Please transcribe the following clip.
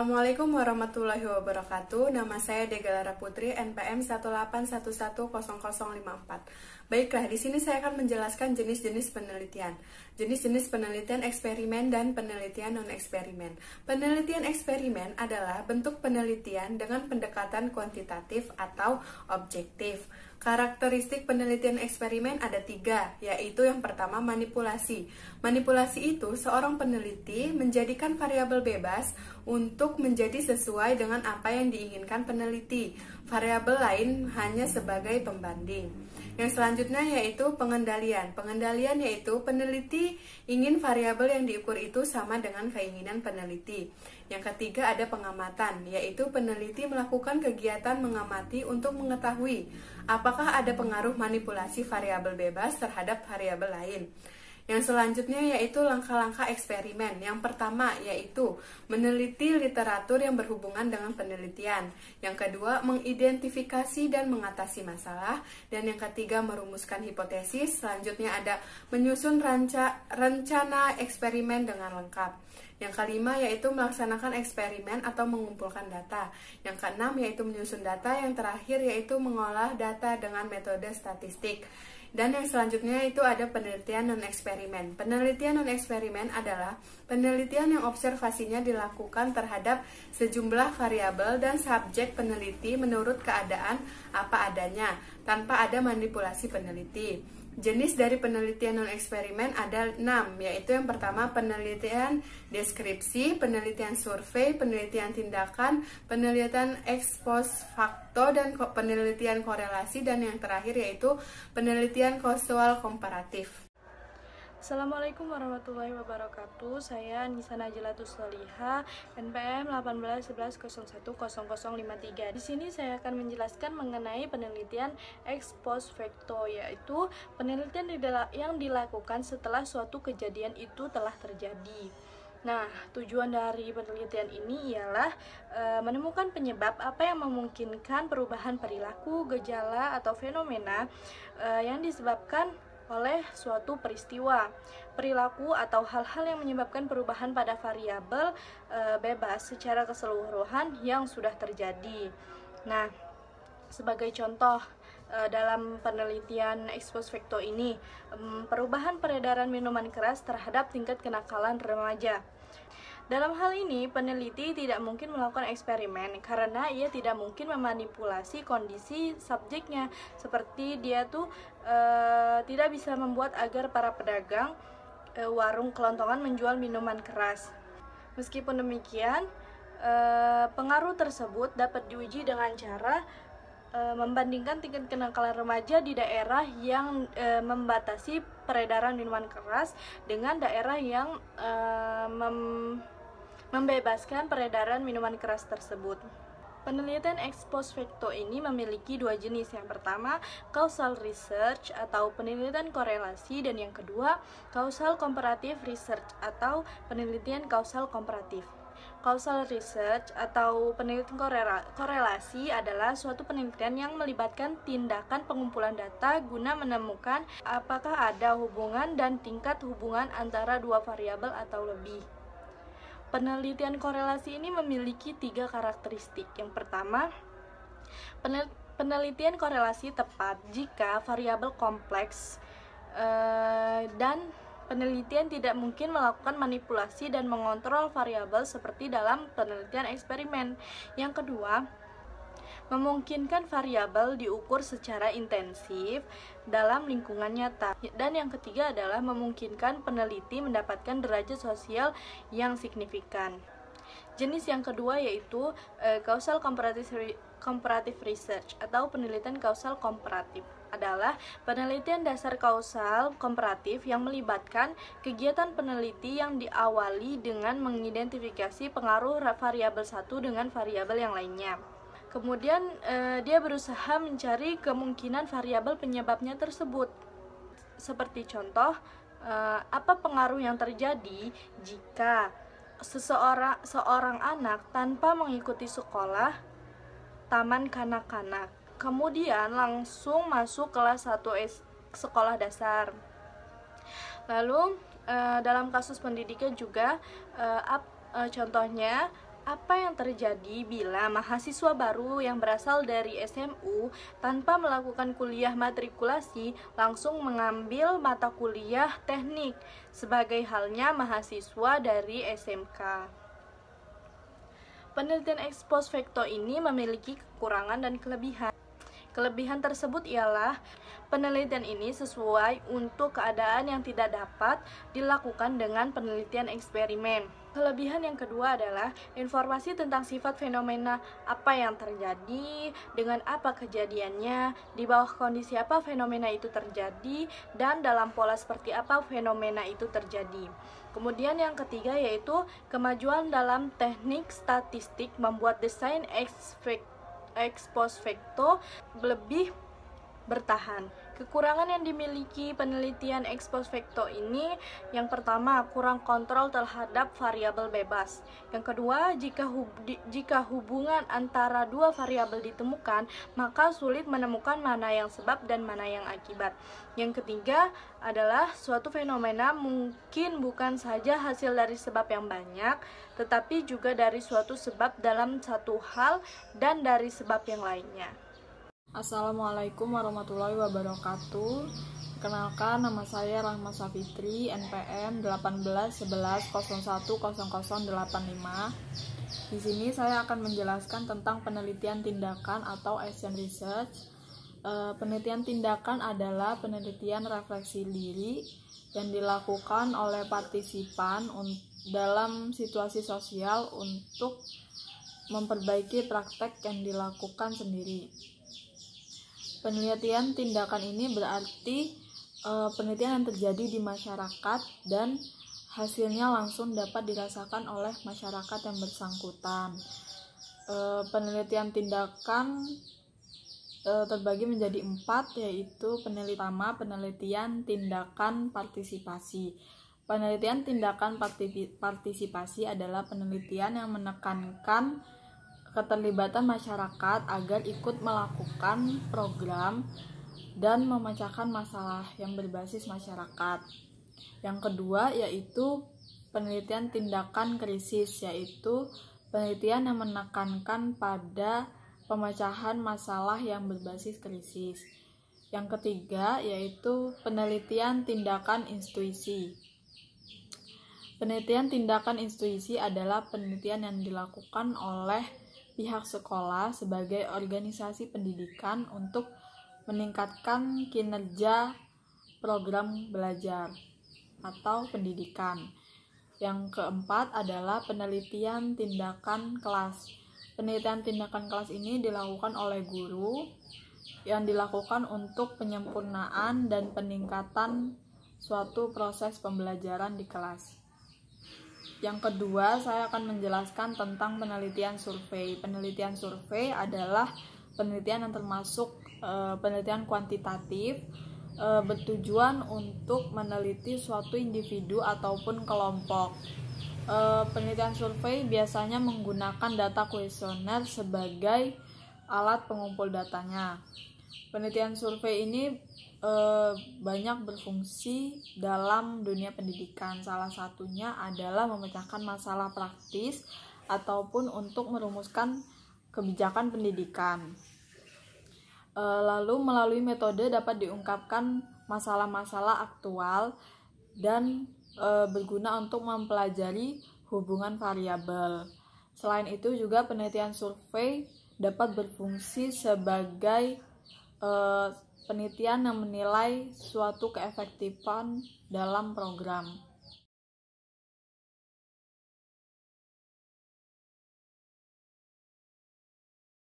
Assalamualaikum warahmatullahi wabarakatuh. Nama saya Degalara Putri, NPM 181110054. Baiklah, di sini saya akan menjelaskan jenis-jenis penelitian. Jenis-jenis penelitian eksperimen dan penelitian non-eksperimen. Penelitian eksperimen adalah bentuk penelitian dengan pendekatan kuantitatif atau objektif. Karakteristik penelitian eksperimen ada 3, yaitu yang pertama manipulasi. Manipulasi itu seorang peneliti menjadikan variabel bebas untuk menjadi sesuai dengan apa yang diinginkan peneliti. Variabel lain hanya sebagai pembanding. Yang selanjutnya yaitu pengendalian. Pengendalian yaitu peneliti ingin variabel yang diukur itu sama dengan keinginan peneliti. Yang ketiga ada pengamatan, yaitu peneliti melakukan kegiatan mengamati untuk mengetahui apakah ada pengaruh manipulasi variabel bebas terhadap variabel lain. Yang selanjutnya yaitu langkah-langkah eksperimen. Yang pertama yaitu meneliti literatur yang berhubungan dengan penelitian. Yang kedua mengidentifikasi dan mengatasi masalah. Dan yang ketiga merumuskan hipotesis. Selanjutnya ada menyusun rencana eksperimen dengan lengkap. Yang kelima yaitu melaksanakan eksperimen atau mengumpulkan data. Yang keenam yaitu menyusun data. Yang terakhir yaitu mengolah data dengan metode statistik. Dan yang selanjutnya itu ada penelitian non-eksperimen. Penelitian non-eksperimen adalah penelitian yang observasinya dilakukan terhadap sejumlah variabel dan subjek peneliti menurut keadaan apa adanya, tanpa ada manipulasi peneliti. Jenis dari penelitian non-eksperimen ada 6, yaitu yang pertama penelitian deskripsi, penelitian survei, penelitian tindakan, penelitian ex post facto, dan penelitian korelasi, dan yang terakhir yaitu penelitian kausal komparatif. Assalamualaikum warahmatullahi wabarakatuh. Saya Nisa Najlatus Solihah, NPM 18111010053. Di sini saya akan menjelaskan mengenai penelitian ex post facto, yaitu penelitian yang dilakukan setelah suatu kejadian itu telah terjadi. Nah, tujuan dari penelitian ini ialah menemukan penyebab apa yang memungkinkan perubahan perilaku, gejala, atau fenomena yang disebabkan oleh suatu peristiwa, perilaku, atau hal-hal yang menyebabkan perubahan pada variabel bebas secara keseluruhan yang sudah terjadi. Nah, sebagai contoh dalam penelitian ex post facto ini, perubahan peredaran minuman keras terhadap tingkat kenakalan remaja. Dalam hal ini, peneliti tidak mungkin melakukan eksperimen karena ia tidak mungkin memanipulasi kondisi subjeknya, seperti dia tidak bisa membuat agar para pedagang warung kelontongan menjual minuman keras. Meskipun demikian, pengaruh tersebut dapat diuji dengan cara membandingkan tingkat kenakalan remaja di daerah yang membatasi peredaran minuman keras dengan daerah yang membebaskan peredaran minuman keras tersebut. Penelitian ex post facto ini memiliki 2 jenis. Yang pertama, causal research atau penelitian korelasi, dan yang kedua, causal comparative research atau penelitian kausal komparatif. Causal research atau penelitian korelasi adalah suatu penelitian yang melibatkan tindakan pengumpulan data guna menemukan apakah ada hubungan dan tingkat hubungan antara dua variabel atau lebih. Penelitian korelasi ini memiliki 3 karakteristik. Yang pertama, penelitian korelasi tepat jika variabel kompleks dan penelitian tidak mungkin melakukan manipulasi dan mengontrol variabel seperti dalam penelitian eksperimen. Yang kedua, memungkinkan variabel diukur secara intensif dalam lingkungan nyata. Dan yang ketiga adalah memungkinkan peneliti mendapatkan derajat sosial yang signifikan. Jenis yang kedua yaitu causal comparative research atau penelitian kausal komparatif adalah penelitian dasar kausal komparatif yang melibatkan kegiatan peneliti yang diawali dengan mengidentifikasi pengaruh variabel satu dengan variabel yang lainnya. Kemudian dia berusaha mencari kemungkinan variabel penyebabnya tersebut. Seperti contoh, apa pengaruh yang terjadi jika seorang anak tanpa mengikuti taman kanak-kanak, kemudian langsung masuk kelas 1 sekolah dasar. Lalu dalam kasus pendidikan juga contohnya, Apa yang terjadi bila mahasiswa baru yang berasal dari SMU tanpa melakukan kuliah matrikulasi langsung mengambil mata kuliah teknik, sebagai halnya mahasiswa dari SMK? Penelitian ex post facto ini memiliki kekurangan dan kelebihan. Kelebihan tersebut ialah penelitian ini sesuai untuk keadaan yang tidak dapat dilakukan dengan penelitian eksperimen. Kelebihan yang kedua adalah informasi tentang sifat fenomena, apa yang terjadi, dengan apa kejadiannya, di bawah kondisi apa fenomena itu terjadi, dan dalam pola seperti apa fenomena itu terjadi. Kemudian yang ketiga yaitu kemajuan dalam teknik statistik membuat desain ex post facto lebih bertahan. Kekurangan yang dimiliki penelitian ex post facto ini, yang pertama, kurang kontrol terhadap variabel bebas. Yang kedua, jika hubungan antara dua variabel ditemukan, maka sulit menemukan mana yang sebab dan mana yang akibat. Yang ketiga adalah suatu fenomena mungkin bukan saja hasil dari sebab yang banyak, tetapi juga dari suatu sebab dalam satu hal dan dari sebab yang lainnya. Assalamualaikum warahmatullahi wabarakatuh. Perkenalkan, nama saya Rahma Safitri, NPM 1811010085. Di sini saya akan menjelaskan tentang penelitian tindakan atau action research. Penelitian tindakan adalah penelitian refleksi diri yang dilakukan oleh partisipan dalam situasi sosial untuk memperbaiki praktek yang dilakukan sendiri. Penelitian tindakan ini berarti penelitian yang terjadi di masyarakat dan hasilnya langsung dapat dirasakan oleh masyarakat yang bersangkutan. Penelitian tindakan terbagi menjadi 4, yaitu penelitian tindakan partisipasi. Penelitian tindakan partisipasi adalah penelitian yang menekankan keterlibatan masyarakat agar ikut melakukan program dan memecahkan masalah yang berbasis masyarakat. Yang kedua yaitu penelitian tindakan krisis, yaitu penelitian yang menekankan pada pemecahan masalah yang berbasis krisis. Yang ketiga yaitu penelitian tindakan intuisi. Penelitian tindakan intuisi adalah penelitian yang dilakukan oleh pihak sekolah sebagai organisasi pendidikan untuk meningkatkan kinerja program belajar atau pendidikan. Yang keempat adalah penelitian tindakan kelas. Penelitian tindakan kelas ini dilakukan oleh guru yang dilakukan untuk penyempurnaan dan peningkatan suatu proses pembelajaran di kelas. Yang kedua, saya akan menjelaskan tentang penelitian survei. Penelitian survei adalah penelitian yang termasuk penelitian kuantitatif, bertujuan untuk meneliti suatu individu ataupun kelompok. Penelitian survei biasanya menggunakan data kuesioner sebagai alat pengumpul datanya. Penelitian survei ini banyak berfungsi dalam dunia pendidikan. Salah satunya adalah memecahkan masalah praktis ataupun untuk merumuskan kebijakan pendidikan. Lalu melalui metode dapat diungkapkan masalah-masalah aktual dan berguna untuk mempelajari hubungan variabel. Selain itu juga penelitian survei dapat berfungsi sebagai penelitian yang menilai suatu keefektifan dalam program.